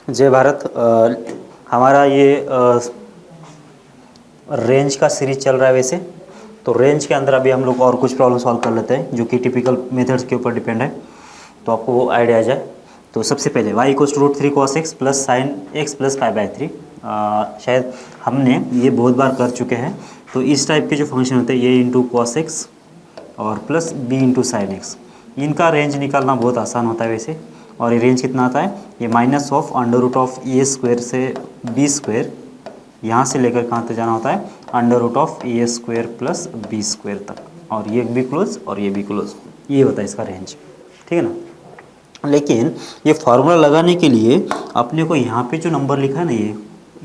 जय भारत। हमारा ये रेंज का सीरीज चल रहा है वैसे। तो रेंज के अंदर अभी हम लोग और कुछ प्रॉब्लम सॉल्व कर लेते हैं जो कि टिपिकल मेथड्स के ऊपर डिपेंड है, तो आपको वो आइडिया आ जाए। तो सबसे पहले y equals to root 3 cos x plus sine x plus pi by 3। शायद हमने ये बहुत बार कर चुके हैं। तो इस टाइप के जो फंक्शन होते हैं ये इंटू कॉस एक्स और plus B into sine x, इनका रेंज निकालना बहुत आसान होता है वैसे। और ये रेंज कितना आता है, ये minus of under root of A square से बी स्क्वायर, यहाँ से लेकर कहाँ तक जाना होता है, under root of A square plus B square तक, और ये भी क्लोज और ये भी क्लोज, ये होता है इसका रेंज। ठीक है ना। लेकिन ये फार्मूला लगाने के लिए अपने को यहाँ पे जो नंबर लिखा है ना, ये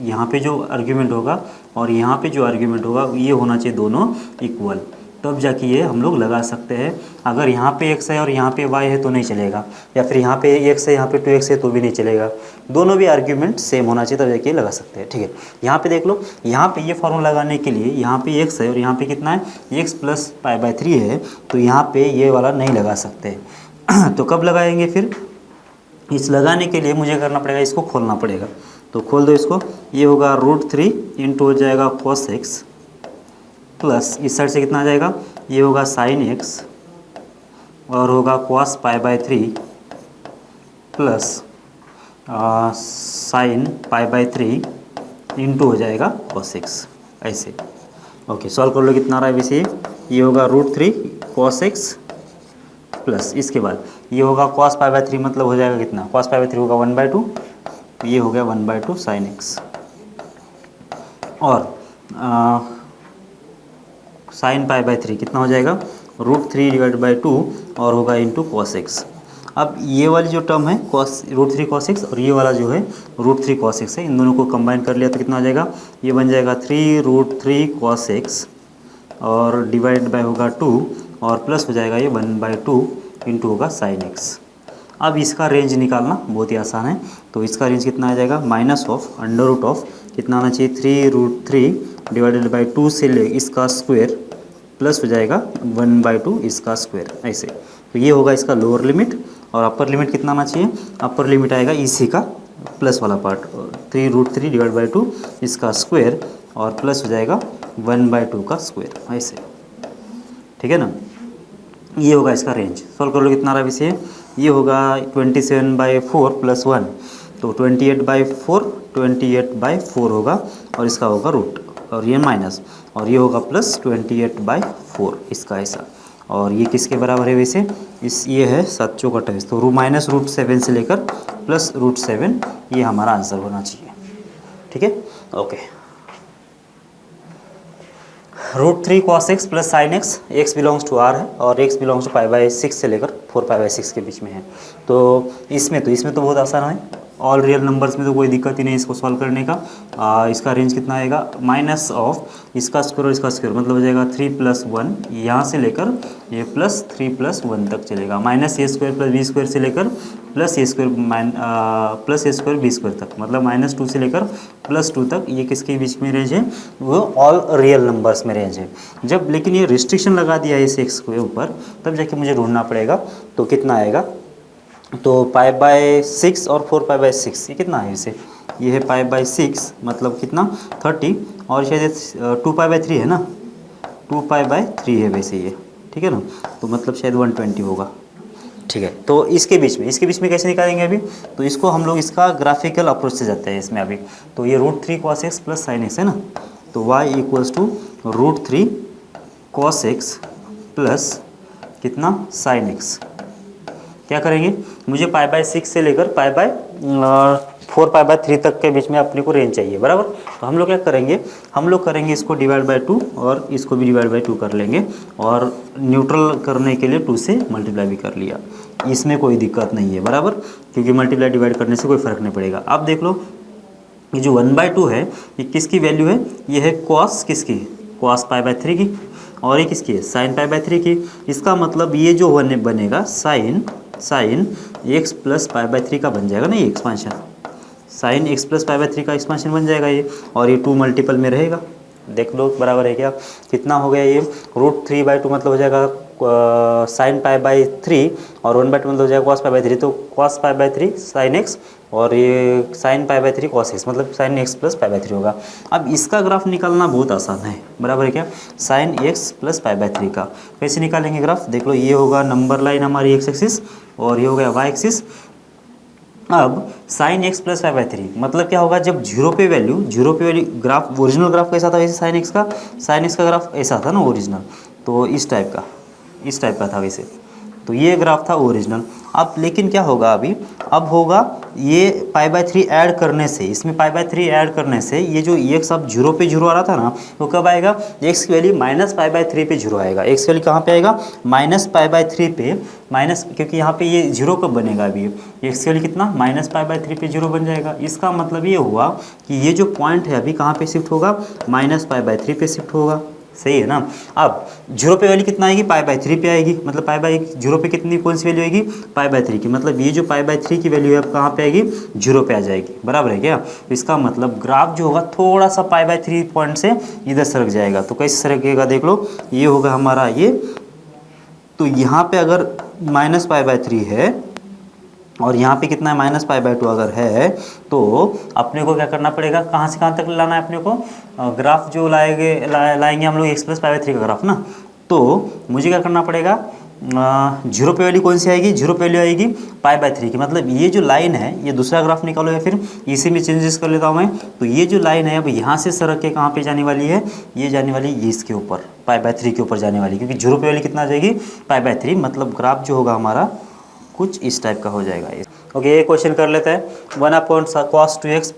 यहाँ पे जो आर्ग्यूमेंट होगा और यहाँ पे जो आर्ग्यूमेंट होगा ये होना चाहिए दोनों इक्वल, तब जाके ये हम लोग लगा सकते हैं। अगर यहाँ पे x है और यहाँ पे y है तो नहीं चलेगा, या फिर यहाँ पे x है यहाँ पे 2x है तो भी नहीं चलेगा। दोनों भी आर्ग्यूमेंट सेम होना चाहिए तब जाके लगा सकते हैं। ठीक है, यहाँ पे देख लो, यहाँ पे ये फॉर्मूला लगाने के लिए यहाँ पे x है और यहाँ पे कितना है, x प्लस पाई बाई 3 है, तो यहाँ पे ये वाला नहीं लगा सकते। तो कब लगाएंगे फिर, इस लगाने के लिए मुझे करना पड़ेगा, इसको खोलना पड़ेगा। तो खोल दो इसको, ये होगा रूट 3 इंटू हो जाएगा कॉस एक्स प्लस इस साइड से कितना आ जाएगा, ये होगा साइन एक्स और होगा cos pi by 3 plus sign pi by 3 into हो जाएगा कॉस एक्स, ऐसे। ओके, सॉल्व कर लो, कितना आ रहा है वैसे, ये होगा रूट 3 कॉस एक्स प्लस इसके बाद ये होगा कॉस पाई बाई 3, मतलब हो जाएगा कितना, कॉस पाई बाई 3 होगा 1/2, तो ये हो गया 1/2 साइन एक्स और साइन पाई बाई 3 कितना हो जाएगा, रूट 3 डिवाइड बाई 2 और होगा इंटू कॉस एक्स। अब ये वाली जो टर्म है कॉस रूट 3 कॉस एक्स और ये वाला जो है रूट 3 कॉस एक्स है, इन दोनों को कंबाइन कर लिया तो कितना हो जाएगा, ये बन जाएगा 3 रूट 3 कॉस एक्स और डिवाइड बाय होगा 2 और प्लस हो जाएगा ये 1/2 इंटू होगा साइन एक्स। अब इसका रेंज निकालना बहुत ही आसान है। तो इसका रेंज कितना आ जाएगा, minus of under root of कितना आना चाहिए, 3 रूट 3 डिवाइडेड बाई 2 से ले इसका स्क्वायर प्लस हो जाएगा 1/2 इसका स्क्वायर, ऐसे। तो ये होगा इसका लोअर लिमिट और अपर लिमिट कितना आना चाहिए, अपर लिमिट आएगा इसी का प्लस वाला पार्ट, 3 रूट 3 डिवाइड बाई 2 इसका स्क्वायर और प्लस हो जाएगा 1/2 का स्क्वायर, ऐसे। ठीक है ना, ये होगा इसका रेंज। सॉल्व कर लो, कितना आ रहा है वैसे, ये होगा 27/4 प्लस 1, तो 28/4 होगा और इसका होगा रूट और ये माइनस और ये होगा प्लस 28/4 इसका ऐसा। और ये किसके बराबर है वैसे, इस ये है 7 चौका 28, तो माइनस रूट 7 से लेकर प्लस रूट 7 ये हमारा आंसर होना चाहिए। ठीक है, okay. Root 3 cos x plus sine x, x belongs to R है और x belongs to pi by 6 से लेकर 4 पाई बाई 6 के बीच में है। तो इसमें तो बहुत आसान है, ऑल रियल नंबर्स में तो कोई दिक्कत ही नहीं इसको सॉल्व करने का। इसका रेंज कितना आएगा, माइनस ऑफ इसका स्क्वायर और इसका स्क्वायर, मतलब हो जाएगा 3 + 1, यहाँ से लेकर ये प्लस 3 + 1 तक चलेगा, माइनस ए स्क्वायर प्लस बी स्क्वायर से लेकर प्लस ए स्क्वायर प्लस ए स्क्वायर बी स्क्वायर तक, मतलब -2 से लेकर +2 तक, ये किसके बीच में रेंज है, वो ऑल रियल नंबर्स में रेंज है। जब लेकिन ये रिस्ट्रिक्शन लगा दिया है इस एक्स के ऊपर, तब जाके मुझे ढूंढना पड़ेगा। तो कितना आएगा, तो पाई बाई 6 और 4 पाई बाई 6, ये कितना है इसे, ये है पाई बाई 6 मतलब कितना 30 और शायद 2 पाई बाई 3 है ना, 2 पाई बाई 3 है वैसे ये। ठीक है ना, तो मतलब शायद 120 होगा। ठीक है, तो इसके बीच में कैसे निकालेंगे अभी, तो इसको हम लोग इसका ग्राफिकल अप्रोच से जाते हैं इसमें अभी। तो ये root 3 cos x plus sine x है ना, तो y equals to root 3 cos x plus कितना साइन एक्स। क्या करेंगे, मुझे पाई बाई 6 से लेकर पाई बाई 4 पाई बाई 3 तक के बीच में अपने को रेंज चाहिए, बराबर। तो हम लोग क्या करेंगे, हम लोग करेंगे इसको डिवाइड बाई 2 और इसको भी डिवाइड बाई 2 कर लेंगे और न्यूट्रल करने के लिए 2 से मल्टीप्लाई भी कर लिया, इसमें कोई दिक्कत नहीं है, बराबर, क्योंकि मल्टीप्लाई डिवाइड करने से कोई फ़र्क नहीं पड़ेगा। अब देख लो, ये जो 1/2 है ये किसकी वैल्यू है, ये है कॉस किसकी, कॉस पाई बाई 3 की, और ये किसकी है, साइन पाई बाई 3 की। इसका मतलब ये जो बनेगा sign x plus pi by 3 का बन जाएगा ना, ये expansion, sign x plus pi by 3 का एक्सपांशन बन जाएगा ये, और ये 2 मल्टीपल में रहेगा। देख लो बराबर है क्या, कितना हो गया ये, रूट 3/2 मतलब हो जाएगा साइन पाई बाई 3 और 1/2 मतलब हो जाएगा कॉस पाई बाई 3, तो cos pi by 3 sine x और ये sine pi by 3 cos x, मतलब sine x plus pi by 3 होगा। अब इसका ग्राफ निकालना बहुत आसान है, बराबर है क्या, sign x plus pi by 3 का। कैसे निकालेंगे ग्राफ, देख लो, ये होगा नंबर लाइन हमारी एक्स एक्सिस और ये हो गया वाई एक्सिस। अब sign x plus pi by 3 मतलब क्या होगा, जब जीरो पे वैल्यू ग्राफ, ओरिजिनल ग्राफ कैसा था वैसे साइन एक्स का ग्राफ ऐसा था ना ओरिजिनल, तो इस टाइप का था वैसे, तो ये ग्राफ था ओरिजिनल। अब लेकिन क्या होगा अभी, अब होगा ये पाई बाई 3 ऐड करने से, इसमें पाई बाई 3 ऐड करने से ये जो एक्स अब जीरो पे जीरो आ रहा था ना, तो कब आएगा, एक्स की वैल्यू माइनस पाई बाई 3 पे जीरो आएगा। एक्स की वैल्यू कहाँ पे आएगा, माइनस पाई बाई 3 पे, माइनस, क्योंकि यहाँ पे ये जीरो कब बनेगा अभी, एक्स की वैल्यू कितना, माइनस पाई बाई 3 पे जीरो बन जाएगा। इसका मतलब ये हुआ कि ये जो पॉइंट है अभी कहाँ पे शिफ्ट होगा, माइनस पाई बाई 3 पे शिफ्ट होगा, सही है ना। अब जीरो पे वैल्यू कितना आएगी, पाई बाई 3 पे आएगी, मतलब पाई बाई जीरो पे कितनी, कौन सी वैल्यू आएगी, पाई बाई 3 की, मतलब ये जो पाई बाई 3 की वैल्यू है अब कहाँ पे आएगी, जीरो पे आ जाएगी, बराबर है क्या। तो इसका मतलब ग्राफ जो होगा थोड़ा सा पाई बाई 3 पॉइंट से इधर सरक जाएगा। तो कैसे सरकेगा, देख लो, ये होगा हमारा ये, तो यहाँ पे अगर माइनस पाई बाई 3 है और यहाँ पे कितना है, माइनस पाई बाई 2 अगर है, तो अपने को क्या करना पड़ेगा, कहाँ से कहाँ तक लाना है अपने को, ग्राफ जो लाएंगे हम लोग एक्स प्लस पाई बाई 3 का ग्राफ ना, तो मुझे क्या करना पड़ेगा, जीरो पे वैल्यू कौन सी आएगी, जीरो पे वैल्यू आएगी पाई बाई 3 की, मतलब ये जो लाइन है ये दूसरा ग्राफ निकालो या फिर इसी में चेंजेस कर लेता हूँ मैं। तो ये जो लाइन है अब यहाँ से सरक के कहाँ पे जाने वाली है, ये जाने वाली है इसके ऊपर, पाई बाई 3 के ऊपर जाने वाली, क्योंकि जीरो पे वैल्यू कितना आ जाएगी, पाई बाई 3, मतलब ग्राफ जो होगा हमारा कुछ इस टाइप का हो जाएगा। ओके, ये क्वेश्चन कर लेते हैं, 1/cos 2x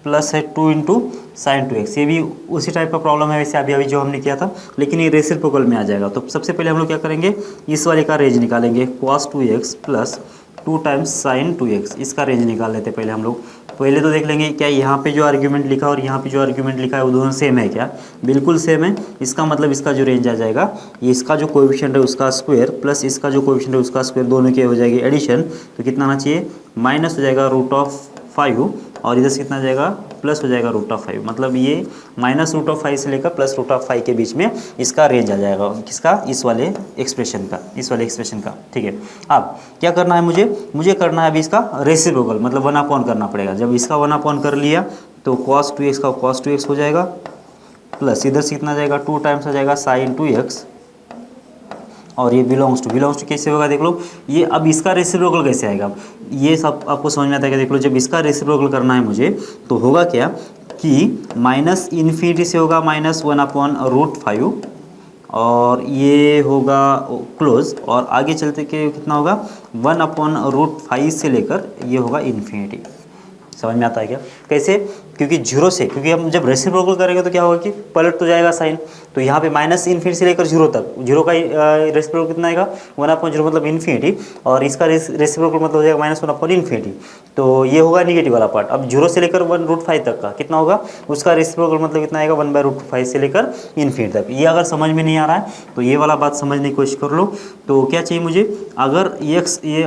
प्लस है 2 इंटू साइन 2x, ये भी उसी टाइप का प्रॉब्लम है वैसे अभी जो हमने किया था, लेकिन ये रेसिप्रोकल में आ जाएगा। तो सबसे पहले हम लोग क्या करेंगे, इस वाले का रेंज निकालेंगे, cos 2x plus 2 times sign 2x, इसका रेंज निकाल लेते हैं पहले हम लोग। पहले तो देख लेंगे क्या यहाँ पे जो आर्ग्यूमेंट लिखा और यहाँ पे जो आर्ग्यूमेंट लिखा है वो दोनों सेम है क्या, बिल्कुल सेम है। इसका मतलब इसका जो रेंज आ जाएगा, ये इसका जो कोएफिशिएंट है उसका स्क्वायर प्लस इसका जो कोएफिशिएंट है उसका स्क्वायर, दोनों के हो जाएगी एडिशन, तो कितना आना चाहिए, माइनस हो जाएगा √5 और इधर से कितना जाएगा, प्लस हो जाएगा √5, मतलब ये -√5 से लेकर +√5 के बीच में इसका रेंज आ जाएगा, किसका, इस वाले एक्सप्रेशन का, ठीक है। अब क्या करना है मुझे करना है अभी इसका रेसिप्रोकल, मतलब 1/, करना पड़ेगा। जब इसका 1/, कर लिया तो cos 2x का cos 2x हो जाएगा, प्लस इधर से कितना जाएगा, 2 टाइम्स आ जाएगा साइन 2x, और ये बिलोंग्स टू कैसे होगा, देख लो, ये अब इसका रेसिप्रोकल कैसे आएगा, ये सब आपको समझ में आता है कि, देख लो, जब इसका रेसिप्रोकल करना है मुझे, तो होगा क्या कि माइनस इन्फिनिटी से होगा -1/√5 और ये होगा क्लोज, और आगे चलते के कितना होगा 1/√5 से लेकर ये होगा इन्फिनिटी। समझ में आता है क्या, कैसे, क्योंकि जीरो से, क्योंकि हम जब रेसिप्रोकल करेंगे तो क्या होगा कि पलट तो जाएगा साइन, तो यहाँ पे माइनस इन्फिनिटी से लेकर जीरो तक, जीरो का रेसिप्रोकल कितना आएगा 1/0 मतलब इन्फिनिटी, और इसका रेसिप्रोकल मतलब हो जाएगा -1/∞, तो ये होगा निगेटिव वाला पार्ट। अब जीरो से लेकर 1/√5 तक का कितना होगा, उसका रेसिप्रोकल मतलब कितना आएगा 1/√5 से लेकर इन्फिनिटी तक। ये अगर समझ में नहीं आ रहा है तो ये वाला बात समझने की कोशिश कर लो। तो क्या चाहिए मुझे, अगर x ये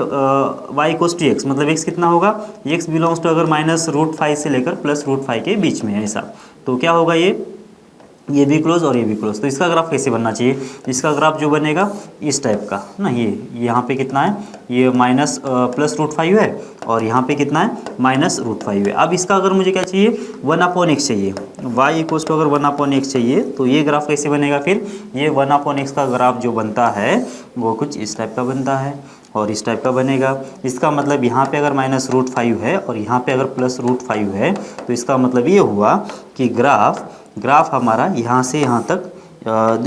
y = x, मतलब x कितना होगा, x बिलोंग्स टू अगर -√5 से लेकर +√5 के बीच में है ऐसा, तो क्या होगा, ये भी क्लोज और ये भी क्लोज। तो इसका ग्राफ कैसे बनना चाहिए, इसका ग्राफ जो बनेगा इस टाइप का ना, ये यहाँ पे कितना है, ये +√5 है और यहाँ पे कितना है -√5 है। अब इसका अगर मुझे क्या चाहिए 1/x चाहिए, y = अगर 1/x चाहिए, तो ये ग्राफ कैसे बनेगा फिर, ये 1/x का ग्राफ जो बनता है वो कुछ इस टाइप का बनता है और इस टाइप का बनेगा। इसका मतलब यहाँ पे अगर -√5 है और यहाँ पे अगर +√5 है, तो इसका मतलब ये हुआ कि ग्राफ हमारा यहाँ से यहाँ तक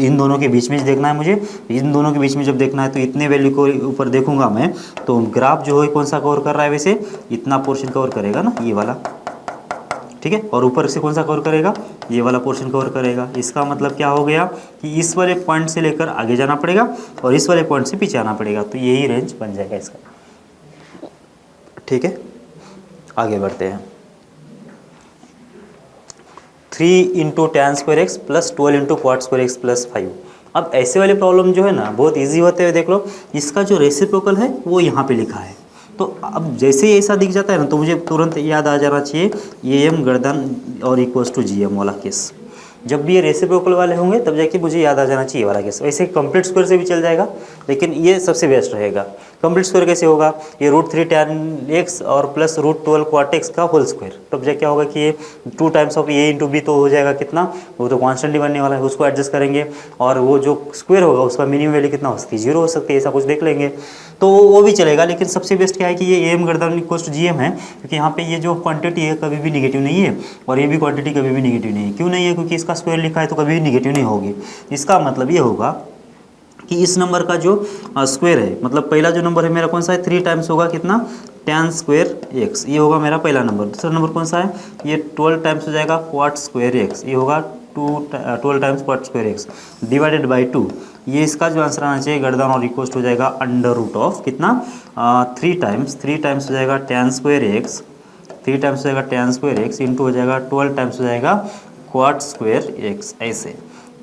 इन दोनों के बीच में देखना है मुझे। इन दोनों के बीच में जब देखना है तो इतने वैल्यू को ऊपर देखूंगा मैं, तो ग्राफ जो है कौन सा कवर कर रहा है, वैसे इतना पोर्शन कवर करेगा ना, ये वाला, ठीक है, और ऊपर से कौन सा कवर करेगा, ये वाला पोर्शन कवर करेगा। इसका मतलब क्या हो गया कि इस वाले पॉइंट से लेकर आगे जाना पड़ेगा और इस वाले पॉइंट से पीछे आना पड़ेगा, तो यही रेंज बन जाएगा इसका, ठीक है। आगे बढ़ते हैं, 3 × tan² प्लस 12 × cot² प्लस 5। अब ऐसे वाले प्रॉब्लम जो है ना बहुत इजी होते हैं। देख लो, इसका जो रेसिप्रोकल है वो यहाँ पे लिखा है, तो अब जैसे ही ऐसा दिख जाता है ना, तो मुझे तुरंत याद आ जाना चाहिए AM गर्दन और = GM वाला केस। जब भी ये रेसिप्रोकल वाले होंगे तब जाके मुझे याद आ जाना चाहिए वाला केस। वैसे कंप्लीट स्क्वायर से भी चल जाएगा, लेकिन ये सबसे बेस्ट रहेगा, कंप्लीट स्क्वायर कैसे होगा, ये √3 tan x और प्लस √12 cot x का होल स्क्वायर, तब जाके क्या होगा कि ये 2 times of a into B तो हो जाएगा कितना, वो तो कॉन्स्टेंटली बनने वाला है, उसको एडजस्ट करेंगे और वो जो स्क्वायर होगा उसका मिनिमम वैल्यू कितना हो सकती है, 0 हो सकती है, ऐसा कुछ देख लेंगे तो वो भी चलेगा। लेकिन सबसे बेस्ट क्या है कि ये am गर्दन इक्वल टू GM है, क्योंकि यहाँ पे ये जो क्वांटिटी है कभी भी निगेटिव नहीं है और ये भी क्वांटिटी कभी भी निगेटिव नहीं है। क्यों नहीं है, क्योंकि इसका स्क्वायर लिखा है तो कभी भी निगेटिव नहीं होगी। इसका मतलब ये होगा कि इस नंबर का जो स्क्वायर है, मतलब पहला जो नंबर है मेरा कौन सा है, 3 टाइम्स होगा कितना, tan स्क्वायर x, ये होगा मेरा पहला नंबर। दूसरा नंबर कौन सा है, ये 12 टाइम्स हो जाएगा cot स्क्वायर x, ये होगा 12 times cot square x divided by 2। ये इसका जो आंसर आना चाहिए गर्दन और इक्वल हो जाएगा अंडर रूट ऑफ कितना, 3 टाइम्स हो जाएगा tan स्क्वायर x, 3 टाइम्स हो जाएगा tan स्क्वायर x इंटू हो जाएगा 12 टाइम्स हो जाएगा cot स्क्वायर x, ऐसे।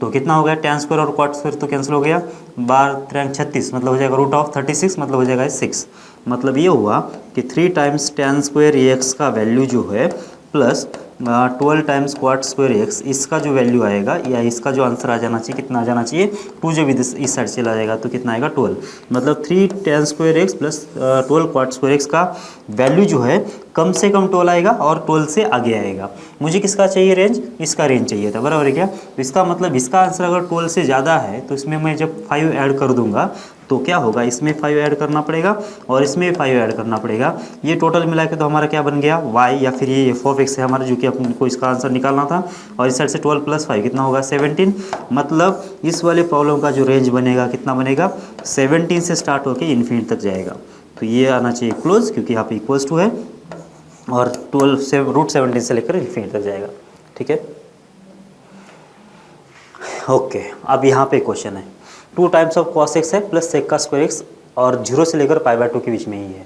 तो कितना हो गया, tan स्क्वायर और cot स्क्वायर तो कैंसिल हो गया, 12×3=36 मतलब हो जाएगा √36 मतलब हो जाएगा 6। मतलब ये हुआ कि 3 टाइम्स tan स्क्वायर x का वैल्यू जो है plus 12 times cot square x, इसका जो वैल्यू आएगा या इसका जो आंसर आ जाना चाहिए, कितना आ जाना चाहिए, 2 जब इस साइड चला जाएगा तो कितना आएगा 12, मतलब 3 tan square x plus 12 cot square x का वैल्यू जो है कम से कम 12 आएगा और 12 से आगे आएगा। मुझे किसका चाहिए रेंज, इसका रेंज चाहिए था, बराबर है क्या। तो इसका मतलब इसका आंसर अगर 12 से ज़्यादा है तो इसमें मैं जब 5 ऐड कर दूंगा तो क्या होगा, इसमें 5 ऐड करना पड़ेगा और इसमें 5 ऐड करना पड़ेगा, ये टोटल मिला के तो हमारा क्या बन गया y, या फिर ये f(x) है हमारा, जो कि अपन को इसका आंसर निकालना था। और इस साइड से 12 + 5 कितना होगा 17, मतलब इस वाले प्रॉब्लम का जो रेंज बनेगा कितना बनेगा, 17 से स्टार्ट होकर इन्फिनिटी तक जाएगा। तो ये आना चाहिए क्लोज, क्योंकि यहाँ पे इक्वल्स टू है और 12 से √17 से लेकर इन्फिनिटी तक जाएगा, ठीक है। ओके, अब यहाँ पे क्वेश्चन है 2 टाइम्स ऑफ cos x है प्लस sec का स्क्वायर x और 0 से लेकर π/2 के बीच में ही है।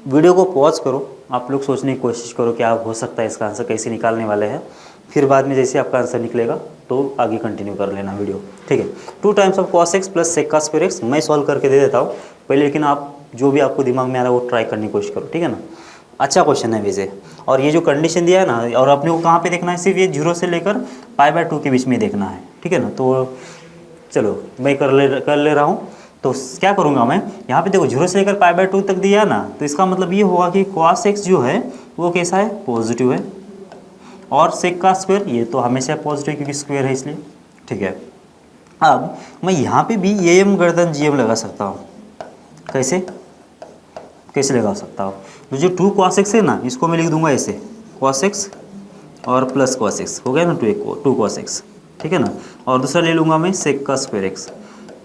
वीडियो को पॉज करो, आप लोग सोचने की कोशिश करो क्या हो सकता है इसका आंसर, कैसे निकालने वाले हैं, फिर बाद में जैसे आपका आंसर निकलेगा तो आगे कंटिन्यू कर लेना वीडियो, ठीक है। 2 times of cos x plus sec का स्क्वायर x मैं सॉल्व करके दे देता हूँ पहले, लेकिन आप जो भी आपको दिमाग में आ रहा है वो ट्राई करने की कोशिश करो, ठीक है ना। अच्छा क्वेश्चन है वैसे, और ये जो कंडीशन दिया है ना, और अपने को कहाँ पे देखना है, सिर्फ ये 0 से लेकर π/2 के बीच में देखना है, ठीक है ना। तो चलो मैं कर ले रहा हूँ। तो क्या करूँगा मैं, यहाँ पे देखो 0 से लेकर π/2 तक दिया ना, तो इसका मतलब ये होगा कि cos x जो है वो कैसा है, पॉजिटिव है, और sec का स्क्वायर ये तो हमेशा पॉजिटिव क्योंकि स्क्वायर है इसलिए, ठीक है। अब मैं यहाँ पे भी am गर्दन GM लगा सकता हूँ, कैसे लगा सकता हूँ, तो जो 2 cos x है ना, इसको मैं लिख दूंगा ऐसे, cos x और प्लस cos x हो गया ना, 2 cos x, ठीक है ना। और दूसरा ले लूँगा मैं sec का स्क्वायर x,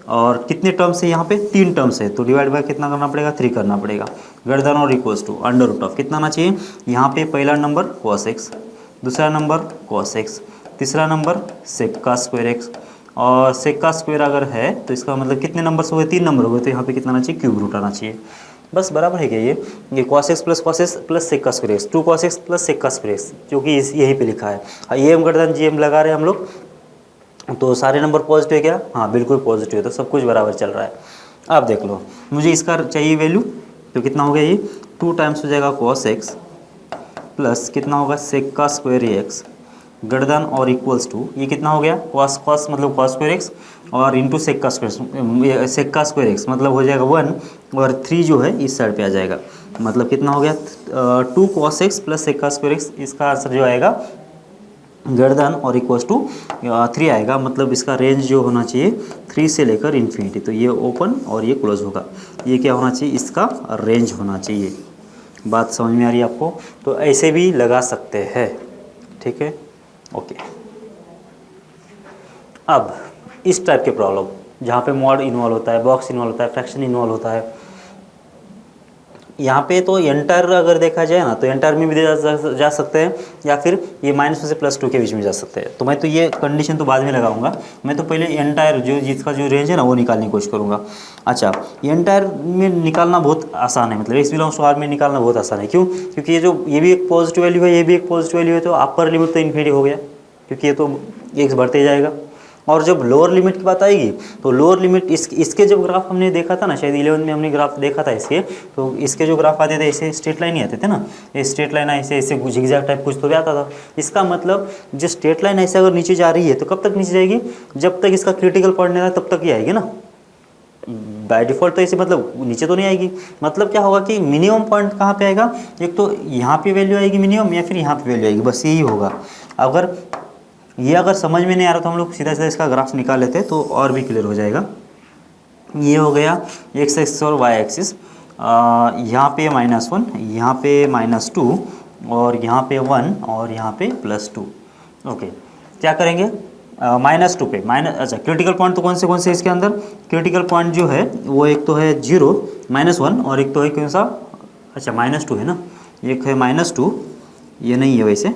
और कितने टर्म्स है यहाँ पे, 3 टर्म्स है, तो डिवाइड बाय कितना करना पड़ेगा, 3 करना पड़ेगा। गर्दन और equals to under root of कितना आना चाहिए, यहाँ पे पहला नंबर cos x, दूसरा नंबर cos x, तीसरा नंबर sec का स्क्वायर x, और sec का स्क्वायर अगर है तो इसका मतलब कितने नंबर्स हो गए, 3 नंबर हो गए, तो यहाँ पे कितना आना चाहिए, क्यूब रूट आना चाहिए। बस बराबर है क्या, ये cos x प्लस sec का square x, 2 cos x plus sec का स्क्वायर x, जो कि यहीं पे लिखा है। ये हम गर्दन GM लगा रहे हैं हम लोग, तो सारे नंबर पॉजिटिव है क्या, हाँ बिल्कुल पॉजिटिव है, तो सब कुछ बराबर चल रहा है। अब देख लो, मुझे इसका चाहिए वैल्यू, तो कितना हो गया, ये 2 टाइम्स हो जाएगा cos x प्लस कितना होगा sec का स्क्वायर x गर्दन और इक्वल्स टू, ये कितना हो गया, cos मतलब cos स्क्वायर x और इंटू sec का स्क्वायर x मतलब हो जाएगा 1 और 3 जो है इस साइड पे आ जाएगा, मतलब कितना हो गया 2 cos x प्लस sec का स्क्वायर x, इसका आंसर जो आएगा गर्दन और इक्वल्स टू 3 आएगा, मतलब इसका रेंज जो होना चाहिए 3 से लेकर इन्फिनिटी, तो ये ओपन और ये क्लोज होगा, ये क्या होना चाहिए, इसका रेंज होना चाहिए। बात समझ में आ रही है आपको, तो ऐसे भी लगा सकते हैं, ठीक है, ओके। अब इस टाइप के प्रॉब्लम जहाँ पे मॉड इन्वॉल्व होता है, बॉक्स इन्वॉल्व होता है, फ्रैक्शन इन्वॉल्व होता है, यहाँ पे तो एंटायर अगर देखा जाए ना तो एंटायर में भी जा सकते हैं, या फिर ये -1 से +2 के बीच में जा सकते हैं। तो मैं तो ये कंडीशन तो बाद में लगाऊंगा, मैं तो पहले एंटायर जो जिसका जो रेंज है ना वो निकालने की कोशिश करूँगा। अच्छा, एंटायर में निकालना बहुत आसान है, मतलब x बिलोंग्स टू R में निकालना बहुत आसान है। क्यों, क्योंकि ये भी एक पॉजिटिव वैल्यू है, ये भी एक पॉजिटिव वैल्यू है, तो अपर लिमिट तो इन्फिनिटी हो गया, क्योंकि ये तो x बढ़ते जाएगा। और जब लोअर लिमिट की बात आएगी तो लोअर लिमिट इसके जब ग्राफ हमने देखा था ना, शायद 11 में हमने ग्राफ देखा था इसके, तो इसके जो ग्राफ आते थे ऐसे स्ट्रेट लाइन ही आते थे ना, ये स्ट्रेट लाइन ऐसे ऐसे झिगजैग टाइप कुछ तो भी आता था। इसका मतलब जो स्ट्रेट लाइन ऐसे अगर नीचे जा रही है तो कब तक नीचे जाएगी, जब तक इसका क्रिटिकल पॉइंट नहीं आता तब तक ही आएगी ना, बाय डिफ़ॉल्ट तो ऐसे मतलब नीचे तो नहीं आएगी, मतलब क्या होगा कि मिनिमम पॉइंट कहाँ पे आएगा, एक तो यहाँ पे वैल्यू आएगी मिनिमम या फिर यहाँ पे वैल्यू आएगी, बस यही होगा। अगर समझ में नहीं आ रहा तो हम लोग सीधा सीधा इसका ग्राफ निकाल लेते हैं तो और भी क्लियर हो जाएगा। ये हो गया एक्स एक्सिस और वाई एक्सिस, यहाँ पे -1, यहाँ पे -2 और यहाँ पे 1 और यहाँ पे +2। ओके, क्या करेंगे -2 पे अच्छा क्रिटिकल पॉइंट तो कौन से इसके अंदर, क्रिटिकल पॉइंट जो है वो एक तो है 0 -1 और एक तो है कौन सा, अच्छा -2 है ना, एक है -2, ये नहीं है वैसे,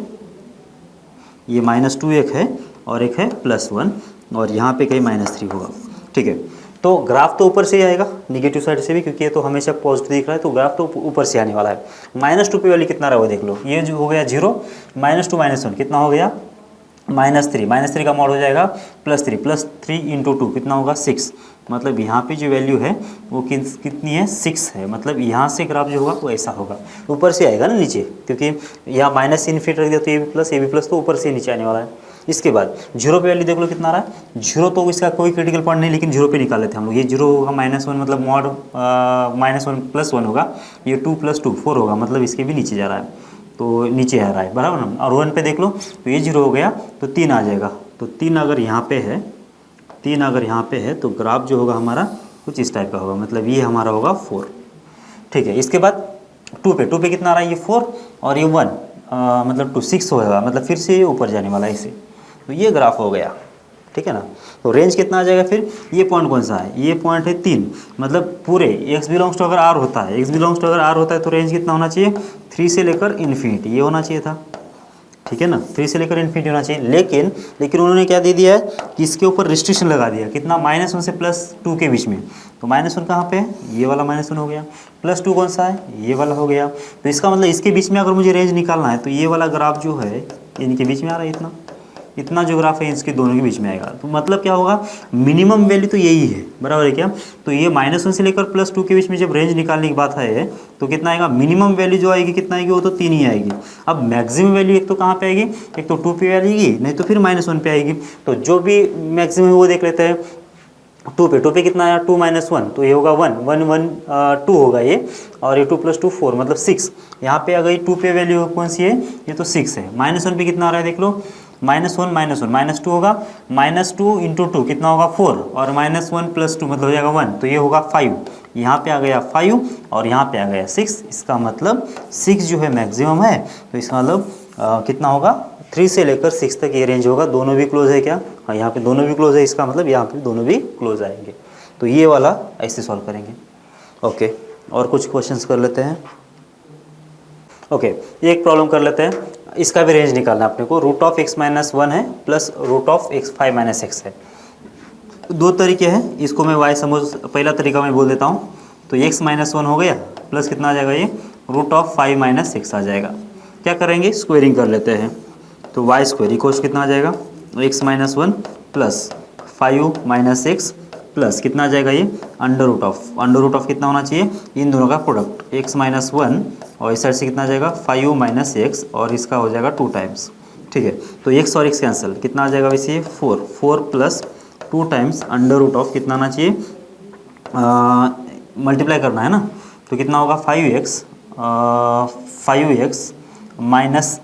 ये -2 एक है और एक है +1 और यहाँ पे कहीं -3 होगा। ठीक है, तो ग्राफ तो ऊपर से ही आएगा निगेटिव साइड से भी, क्योंकि ये तो हमेशा पॉजिटिव दिख रहा है, तो ग्राफ तो ऊपर से आने वाला है। -2 पे वाली कितना रहा वो देख लो, ये जो हो गया 0, -2 -1 कितना हो गया -3 का मॉड हो जाएगा +3 इंटू 2 कितना होगा 6, मतलब यहाँ पे जो वैल्यू है वो कितनी है 6 है, मतलब यहाँ से ग्राफ जो होगा वो ऐसा होगा, ऊपर से आएगा ना नीचे, क्योंकि यहाँ -∞ रख दिया तो ये भी प्लस तो ऊपर से नीचे आने वाला है। इसके बाद 0 पे वैल्यू देख लो कितना आ रहा है, 0 तो इसका कोई क्रिटिकल पॉइंट नहीं, लेकिन 0 पे निकाल लेते हैं हम लोग, ये 0 होगा -1 मतलब मॉड -1 + 1 होगा, ये 2 + 2 4 होगा, मतलब इसके भी नीचे जा रहा है, तो नीचे आ रहा है बराबर ना। और 1 पे देख लो तो ये 0 हो गया तो 3 आ जाएगा, तो 3 अगर यहाँ पे है, 3 अगर यहाँ पे है तो ग्राफ जो होगा हमारा कुछ इस टाइप का होगा, मतलब ये हमारा होगा 4। ठीक है, इसके बाद 2 पे कितना आ रहा है, ये 4 और ये 1 मतलब 2 6 होगा, मतलब फिर से ये ऊपर जाने वाला है इसे, तो ये ग्राफ हो गया। ठीक है ना, तो रेंज कितना आ जाएगा फिर, ये पॉइंट कौन सा है, ये पॉइंट है 3, मतलब पूरे x बिलोंग्स टू अगर r होता है, तो रेंज कितना होना चाहिए 3 से लेकर इन्फिनिटी, ये होना चाहिए था। ठीक है ना, 3 से लेकर इन्फिनिटी होना चाहिए, लेकिन उन्होंने क्या दे दिया है कि इसके ऊपर रिस्ट्रिक्शन लगा दिया, कितना -1 से +2 के बीच में, तो -1 कहाँ पे है, ये वाला -1 हो गया, +2 कौन सा है, ये वाला हो गया, तो इसका मतलब इसके बीच में अगर मुझे रेंज निकालना है तो ये वाला ग्राफ जो है इनके बीच में आ रहा है, इतना जो ग्राफ है इसके दोनों के बीच में आएगा, तो मतलब क्या होगा मिनिमम वैल्यू तो यही है, बराबर है क्या, तो ये -1 से लेकर +2 के बीच में जब रेंज निकालने की बात है तो कितना आएगा, मिनिमम वैल्यू जो आएगी कितना आएगी, वो तो 3 ही आएगी। अब मैक्सिमम वैल्यू एक तो कहाँ पे आएगी, एक तो 2 पे आएगी, नहीं तो फिर -1 पे आएगी, तो जो भी मैक्सिमम है वो देख लेते हैं। 2 पे कितना आया 2 - 1, तो ये होगा 1 2 होगा ये, और ये 2 + 2 4 मतलब 6, यहाँ पे अगर 2 पे वैल्यू कौन सी है, ये तो 6 है। -1 पे कितना आ रहा है देख लो, -1 -2 होगा, -2 इंटू 2 कितना होगा 4 और -1 + 2 मतलब हो जाएगा 1, तो ये होगा 5, यहाँ पे आ गया 5 और यहाँ पे आ गया 6, इसका मतलब 6 जो है मैक्सिमम है, तो इसका मतलब कितना होगा 3 से लेकर 6 तक ये रेंज होगा, दोनों भी क्लोज है क्या, हाँ यहाँ पे दोनों भी क्लोज है, इसका मतलब यहाँ पे दोनों भी क्लोज आएंगे, तो ये वाला ऐसे सॉल्व करेंगे। ओके, और कुछ क्वेश्चंस कर लेते हैं। ओके, एक प्रॉब्लम कर लेते हैं, इसका भी रेंज निकालना है अपने को, √(x - 1) है प्लस √(x5 - x) है। दो तरीके हैं, इसको मैं y समझ, पहला तरीका मैं बोल देता हूँ, तो x - 1 हो गया प्लस कितना आ जाएगा, ये √(5 - x) आ जाएगा। क्या करेंगे, स्क्वेयरिंग कर लेते हैं, तो y² इक्वल्स कितना आ जाएगा, x - 1 प्लस 5 - x प्लस कितना आ जाएगा, ये अंडर रूट ऑफ कितना होना चाहिए, इन दोनों का प्रोडक्ट x - 1 और इस साइड से कितना आ जाएगा 5 - x और इसका हो जाएगा 2 टाइम्स। ठीक है, तो x और x कैंसिल, कितना आ जाएगा वैसे ये 4 plus 2 times under root of कितना आना चाहिए, मल्टीप्लाई करना है ना, तो कितना होगा 5x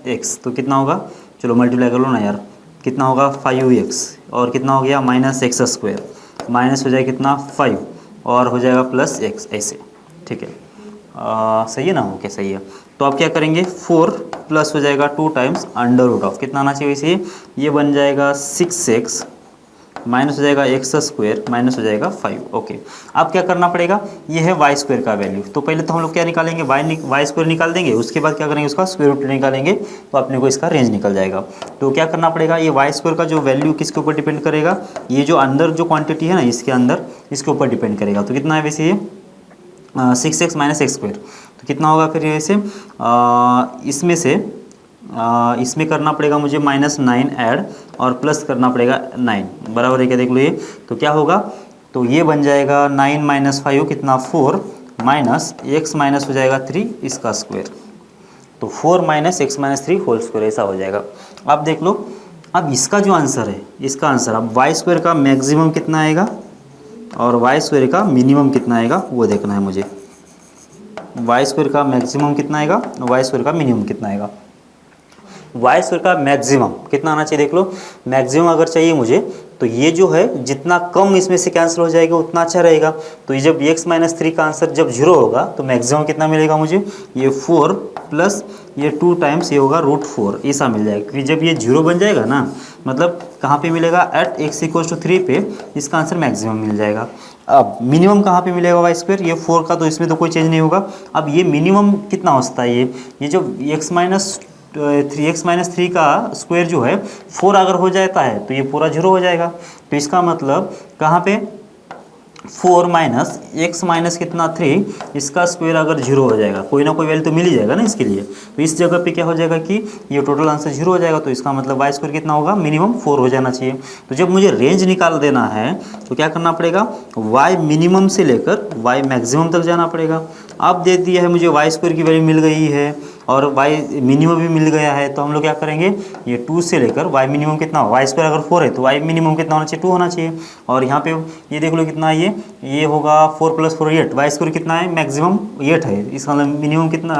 - x, तो कितना होगा, चलो मल्टीप्लाई कर लो ना यार, कितना होगा 5x और कितना हो गया -x², माइनस हो जाएगा कितना 5 और हो जाएगा प्लस x ऐसे। ठीक है, सही है ना, ओके सही है। तो आप क्या करेंगे 4 प्लस हो जाएगा 2 टाइम्स अंडर रूट ऑफ कितना आना चाहिए वैसे, ये बन जाएगा 6x माइनस हो जाएगा x² माइनस हो जाएगा 5। ओके, अब क्या करना पड़ेगा, ये है y² का वैल्यू, तो पहले तो हम लोग क्या निकालेंगे y² निकाल देंगे, उसके बाद क्या करेंगे उसका स्क्वायर रूट निकालेंगे, तो अपने को इसका रेंज निकल जाएगा। तो क्या करना पड़ेगा, ये y² का जो वैल्यू किसके ऊपर डिपेंड करेगा, ये जो अंदर जो क्वांटिटी है ना इसके अंदर, इसके ऊपर डिपेंड करेगा। तो कितना है वैसे ये 6x माइनस x², तो कितना होगा फिर वैसे इसमें करना पड़ेगा मुझे -9 ऐड और प्लस करना पड़ेगा 9, बराबर है क्या, देख लो ये, तो क्या होगा, तो ये बन जाएगा 9 - 5 कितना 4 माइनस x माइनस हो जाएगा 3 इसका स्क्वायर, तो 4 - x - 3 होल स्क्वायर ऐसा हो जाएगा। अब देख लो, अब इसका जो आंसर है, इसका आंसर अब y² का मैक्सिमम कितना आएगा, और वाई स्क्वायर का मिनिमम कितना आएगा वो देखना है मुझे। वाई स्क्वायर का मैक्सिमम कितना आएगा, वाई स्क्वायर का मिनिमम कितना आएगा। वाई स्क्वायर का मैक्सिमम कितना आना चाहिए देख लो। मैक्सिमम अगर चाहिए मुझे तो ये जो है जितना कम इसमें से कैंसिल हो जाएगा उतना अच्छा रहेगा। तो ये जब x माइनस 3 का आंसर जब 0 होगा तो मैक्सिमम कितना मिलेगा मुझे, ये 4 प्लस ये 2 टाइम्स ये होगा √4 ऐसा मिल जाएगा। क्योंकि जब ये 0 बन जाएगा ना, मतलब कहाँ पे मिलेगा, एट x = 3 पे इसका आंसर मैक्सिमम मिल जाएगा। अब मिनिमम कहाँ पे मिलेगा वाई स्क्वायर, ये 4 का, तो इसमें तो कोई चेंज नहीं होगा। अब ये मिनिमम कितना हो सकता है, ये जो x माइनस 3 का स्क्वायर जो है 4 अगर हो जाता है तो ये पूरा 0 हो जाएगा। तो इसका मतलब कहाँ पे 4 माइनस x माइनस कितना 3 इसका स्क्वायर अगर 0 हो जाएगा, कोई ना कोई वैल्यू तो मिल ही जाएगा ना इसके लिए। तो इस जगह पे क्या हो जाएगा कि ये टोटल आंसर 0 हो जाएगा। तो इसका मतलब वाई स्क्वायर कितना होगा, मिनिमम 4 हो जाना चाहिए। तो जब मुझे रेंज निकाल देना है तो क्या करना पड़ेगा, वाई मिनिमम से लेकर वाई मैक्सिमम तक जाना पड़ेगा। अब दे दिया है मुझे वाई स्क्वायर की वैल्यू मिल गई है और वाई मिनिमम भी मिल गया है, तो हम लोग क्या करेंगे, ये 2 से लेकर वाई मिनिमम कितना हो, वाई स्क्वायर अगर 4 है तो वाई मिनिमम कितना होना चाहिए, 2 होना चाहिए। और यहाँ पे ये देख लो कितना है, ये होगा 4 + 4 8, वाई स्क्वायर कितना है, मैक्सिमम 8 है, इसका मतलब मिनिमम कितना,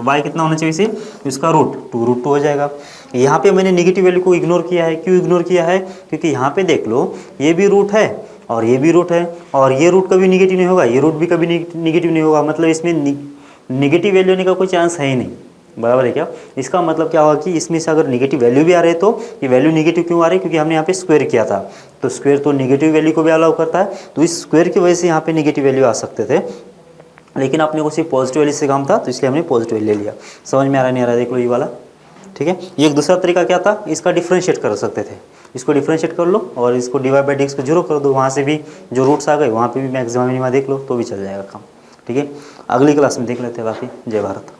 वाई कितना होना चाहिए इसे, इसका √2 हो जाएगा। यहाँ पे मैंने नेगेटिव वैल्यू को इग्नोर किया है, क्यों इग्नोर किया है, क्योंकि यहाँ पे देख लो ये भी रूट है और ये भी रूट है और ये रूट कभी निगेटिव नहीं होगा, ये रूट भी कभी निगेटिव नहीं होगा, मतलब इसमें निगेटिव वैल्यू होने का कोई चांस है ही नहीं, बराबर है क्या। इसका मतलब क्या होगा कि इसमें से अगर निगेटिव वैल्यू भी आ रहे तो ये वैल्यू निगेटिव क्यों आ रही है, क्योंकि हमने यहाँ पे स्क्वायर किया था, तो स्क्वायर तो निगेटिव वैल्यू को भी अलाउ करता है, तो इस स्क्वायर की वजह से यहाँ पे निगेटिव वैल्यू आ सकते थे, लेकिन अपने को सिर्फ पॉजिटिव वैल्यू से काम था तो इसलिए हमने पॉजिटिव वैल्यू ले लिया। समझ में आ रहा नहीं आ रहा, देख लो ये वाला, ठीक है। ये एक दूसरा तरीका क्या था, इसका डिफ्रेंशिएट कर सकते थे, इसको डिफ्रेंशिएट कर लो और इसको डिवाइड/dx को 0 कर दो, वहाँ से भी जो रूट्स आ गए वहाँ पे भी मैक्सिमम मिनिमम देख लो तो भी चल जाएगा काम, ठीक है। अगली क्लास में देख लेते हैं, बाकी जय भारत।